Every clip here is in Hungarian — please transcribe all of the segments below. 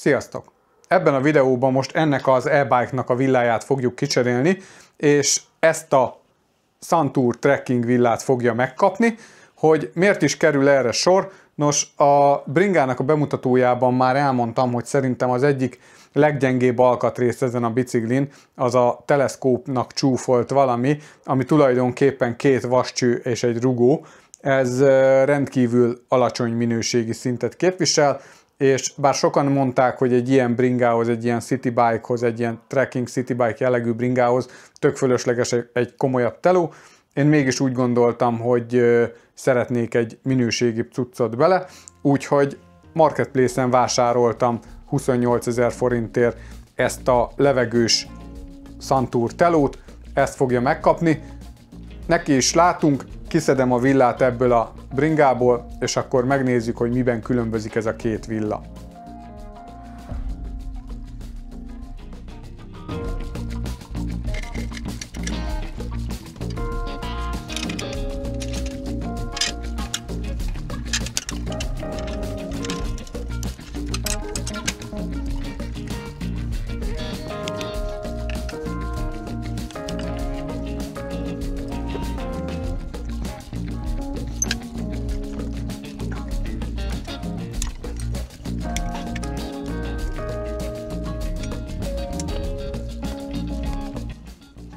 Sziasztok! Ebben a videóban most ennek az e-bike-nak a villáját fogjuk kicserélni, és ezt a Suntour trekking villát fogja megkapni. Hogy miért is kerül erre sor? Nos, a bringának a bemutatójában már elmondtam, hogy szerintem az egyik leggyengébb alkatrész ezen a biciklin az a teleszkópnak csúfolt valami, ami tulajdonképpen két vascső és egy rugó. Ez rendkívül alacsony minőségi szintet képvisel, és bár sokan mondták, hogy egy ilyen bringához, egy ilyen citybike-hoz, egy ilyen trekking citybike jellegű bringához tök fölösleges egy komolyabb teló, én mégis úgy gondoltam, hogy szeretnék egy minőségibb cuccot bele, úgyhogy Marketplace-en vásároltam 28 000 forintért ezt a levegős Suntour telót, ezt fogja megkapni. Neki is látunk, kiszedem a villát ebből a bringából, és akkor megnézzük, hogy miben különbözik ez a két villa.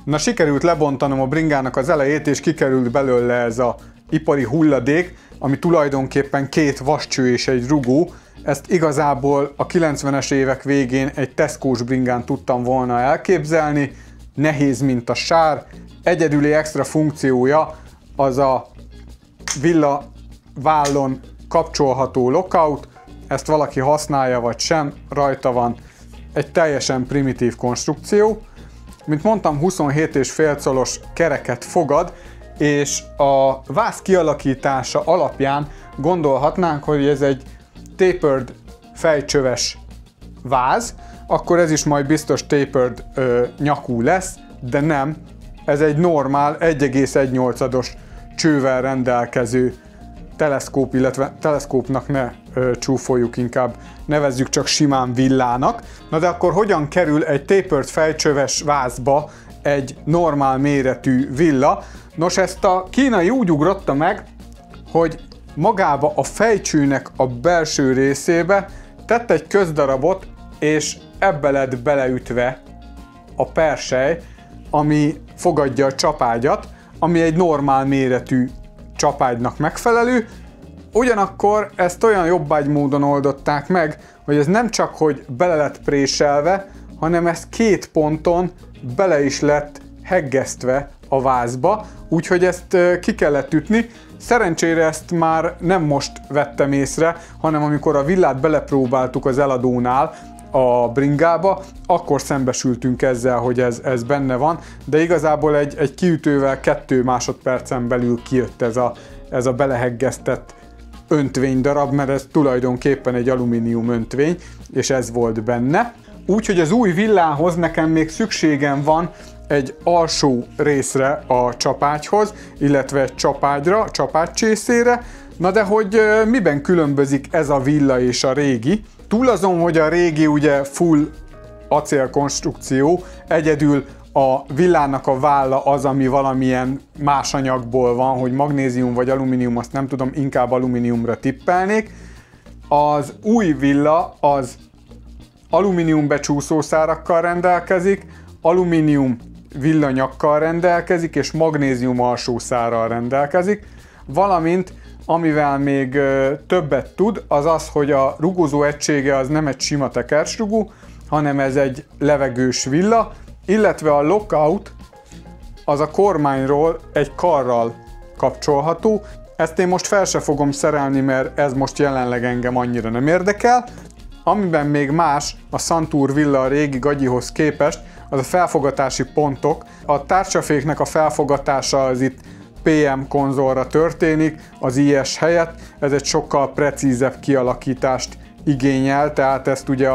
Na, sikerült lebontanom a bringának az elejét, és kikerült belőle ez a ipari hulladék, ami tulajdonképpen két vascső és egy rugó. Ezt igazából a 90-es évek végén egy Tesco-s bringán tudtam volna elképzelni. Nehéz, mint a sár. Egyedüli extra funkciója az a villa vállon kapcsolható lockout. Ezt valaki használja vagy sem, rajta van. Egy teljesen primitív konstrukció. Mint mondtam, 27,5 colos kereket fogad, és a váz kialakítása alapján gondolhatnánk, hogy ez egy tapered fejcsöves váz, akkor ez is majd biztos tapered nyakú lesz, de nem. Ez egy normál 1,1/8-os csővel rendelkező teleszkóp, illetve teleszkópnak ne csúfoljuk, inkább nevezzük csak simán villának. Na de akkor hogyan kerül egy tapered fejcsöves vázba egy normál méretű villa? Nos, ezt a kínai úgy ugrotta meg, hogy magába a fejcsőnek a belső részébe tett egy közdarabot, és ebbe lett beleütve a persely, ami fogadja a csapágyat, ami egy normál méretű csapágynak megfelelő. Ugyanakkor ezt olyan jobbágy módon oldották meg, hogy ez nem csak hogy bele lett préselve, hanem ez két ponton bele is lett heggesztve a vázba, úgyhogy ezt ki kellett ütni. Szerencsére ezt már nem most vettem észre, hanem amikor a villát belepróbáltuk az eladónál a bringába, akkor szembesültünk ezzel, hogy ez benne van, de igazából egy kiütővel 2 másodpercen belül kijött ez a beleheggesztett öntvény darab, mert ez tulajdonképpen egy alumínium öntvény, és ez volt benne. Úgyhogy az új villához nekem még szükségem van egy alsó részre a csapágyhoz, illetve egy csapágyra, csapágycsészére. Na de hogy miben különbözik ez a villa és a régi? Túl azon, hogy a régi ugye full acélkonstrukció, egyedül a villának a válla az, ami valamilyen más anyagból van, hogy magnézium vagy alumínium, azt nem tudom, inkább alumíniumra tippelnék. Az új villa az alumínium becsúszószárakkal rendelkezik, alumínium villanyakkal rendelkezik, és magnézium alsószárral rendelkezik, valamint amivel még többet tud, az az, hogy a rugózó egysége az nem egy sima tekercsrugó, hanem ez egy levegős villa, illetve a lockout az a kormányról egy karral kapcsolható. Ezt én most fel se fogom szerelni, mert ez most jelenleg engem annyira nem érdekel. Amiben még más a Suntour villa a régi gagyihoz képest, az a felfogatási pontok. A tárcsaféknek a felfogatása az itt PM konzolra történik, az IS helyett. Ez egy sokkal precízebb kialakítást igényel, tehát ezt ugye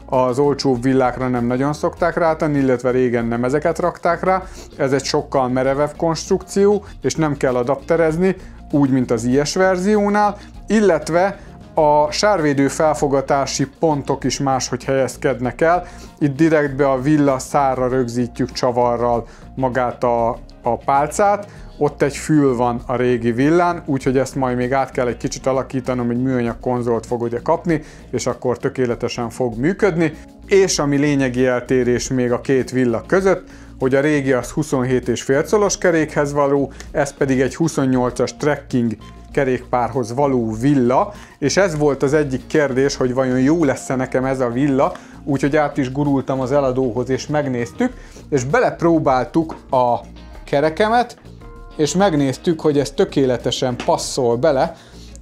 az olcsóbb villákra nem nagyon szokták rátenni, illetve régen nem ezeket rakták rá. Ez egy sokkal merevebb konstrukció, és nem kell adapterezni, úgy, mint az IS verziónál, illetve A sárvédő felfogatási pontok is máshogy helyezkednek el. Itt direktbe a villa szárra rögzítjük csavarral magát a pálcát. Ott egy fül van a régi villán, úgyhogy ezt majd még át kell egy kicsit alakítanom, egy műanyag konzolt fog ugye kapni, és akkor tökéletesen fog működni. És ami lényegi eltérés még a két villa között, hogy a régi az 27,5 colos kerékhez való, ez pedig egy 28-as trekking kerékpárhoz való villa, és ez volt az egyik kérdés, hogy vajon jó lesz-e nekem ez a villa, úgyhogy át is gurultam az eladóhoz és megnéztük, és belepróbáltuk a kerekemet, és megnéztük, hogy ez tökéletesen passzol bele,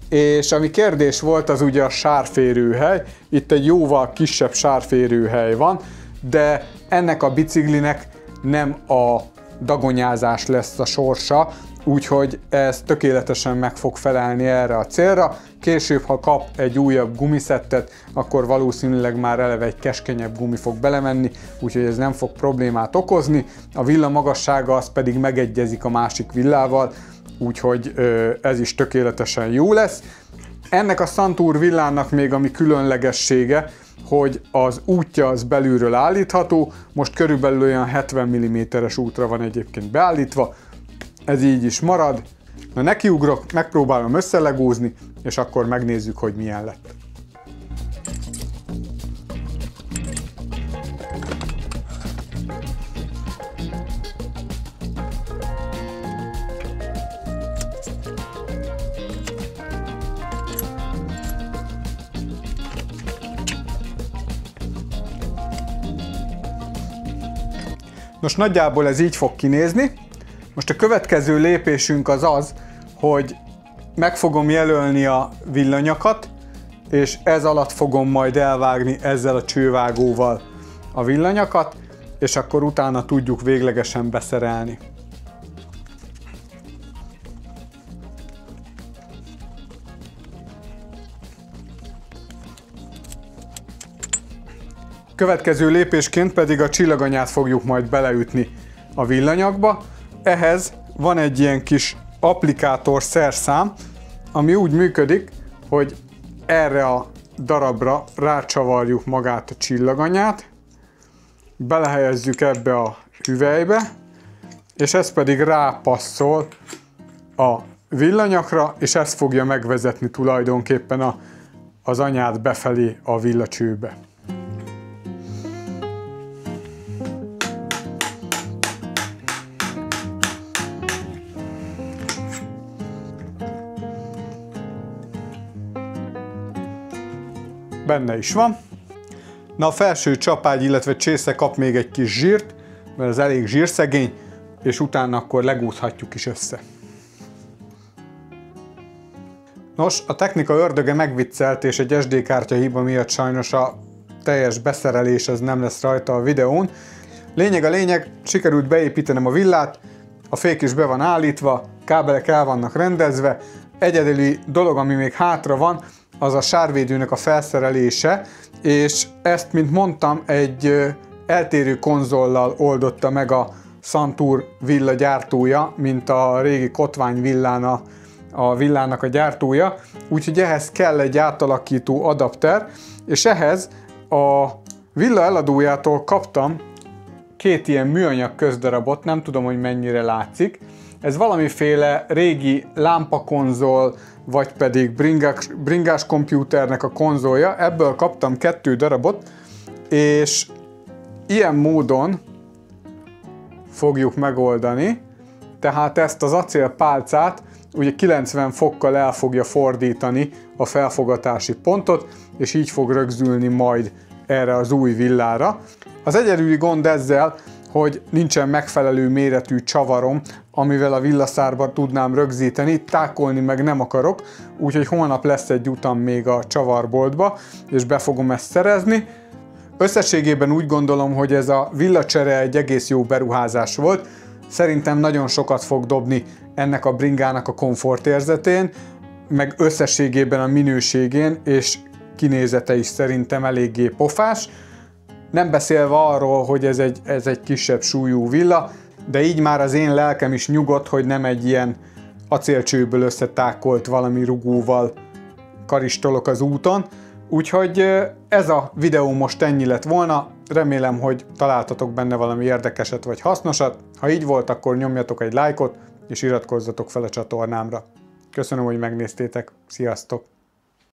és ami kérdés volt, az ugye a sárférőhely. Itt egy jóval kisebb sárférőhely van, de ennek a biciklinek nem a dagonyázás lesz a sorsa, úgyhogy ez tökéletesen meg fog felelni erre a célra. Később, ha kap egy újabb gumiszettet, akkor valószínűleg már eleve egy keskenyebb gumi fog belemenni, úgyhogy ez nem fog problémát okozni. A villa magassága az pedig megegyezik a másik villával, úgyhogy ez is tökéletesen jó lesz. Ennek a Santour villának még ami különlegessége, hogy az útja az belülről állítható, most körülbelül olyan 70 mm-es útra van egyébként beállítva, ez így is marad. Na nekiugrok, megpróbálom összelegózni, és akkor megnézzük, hogy milyen lett. Nos, nagyjából ez így fog kinézni. Most a következő lépésünk az az, hogy meg fogom jelölni a villanyakat, és ez alatt fogom majd elvágni ezzel a csővágóval a villanyakat, és akkor utána tudjuk véglegesen beszerelni. Következő lépésként pedig a csillaganyát fogjuk majd beleütni a villanyagba. Ehhez van egy ilyen kis applikátor szerszám, ami úgy működik, hogy erre a darabra rácsavarjuk magát a csillaganyát, belehelyezzük ebbe a hüvelybe, és ez pedig rápasszol a villanyakra, és ez fogja megvezetni tulajdonképpen az anyát befelé a villacsőbe. Benne is van. Na a felső csapágy, illetve csésze kap még egy kis zsírt, mert ez elég zsírszegény, és utána akkor legúzhatjuk is össze. Nos, a technika ördöge megviccelt, és egy SD kártya hiba miatt sajnos a teljes beszerelés ez nem lesz rajta a videón. Lényeg a lényeg, sikerült beépítenem a villát, a fék is be van állítva, kábelek el vannak rendezve. Egyedüli dolog, ami még hátra van, az a sárvédőnek a felszerelése, és ezt, mint mondtam, egy eltérő konzollal oldotta meg a Santour villa gyártója, mint a régi Kotvány villán a villának a gyártója, úgyhogy ehhez kell egy átalakító adapter, és ehhez a villa eladójától kaptam két ilyen műanyag közdarabot, nem tudom, hogy mennyire látszik. Ez valamiféle régi lámpakonzol, vagy pedig bringás komputernek a konzolja, ebből kaptam 2 darabot, és ilyen módon fogjuk megoldani, tehát ezt az acélpálcát ugye 90 fokkal el fogja fordítani a felfogatási pontot, és így fog rögzülni majd erre az új villára. Az egyedüli gond ezzel, hogy nincsen megfelelő méretű csavarom, amivel a villaszárba tudnám rögzíteni, tákolni meg nem akarok, úgyhogy holnap lesz egy utam még a csavarboltba, és be fogom ezt szerezni. Összességében úgy gondolom, hogy ez a villacsere egy egész jó beruházás volt. Szerintem nagyon sokat fog dobni ennek a bringának a komfortérzetén, meg összességében a minőségén, és kinézete is szerintem eléggé pofás. Nem beszélve arról, hogy ez egy kisebb súlyú villa, de így már az én lelkem is nyugodt, hogy nem egy ilyen acélcsőből összetákolt valami rugóval karistolok az úton. Úgyhogy ez a videó most ennyi lett volna, remélem, hogy találtatok benne valami érdekeset vagy hasznosat. Ha így volt, akkor nyomjatok egy lájkot, és iratkozzatok fel a csatornámra. Köszönöm, hogy megnéztétek, sziasztok!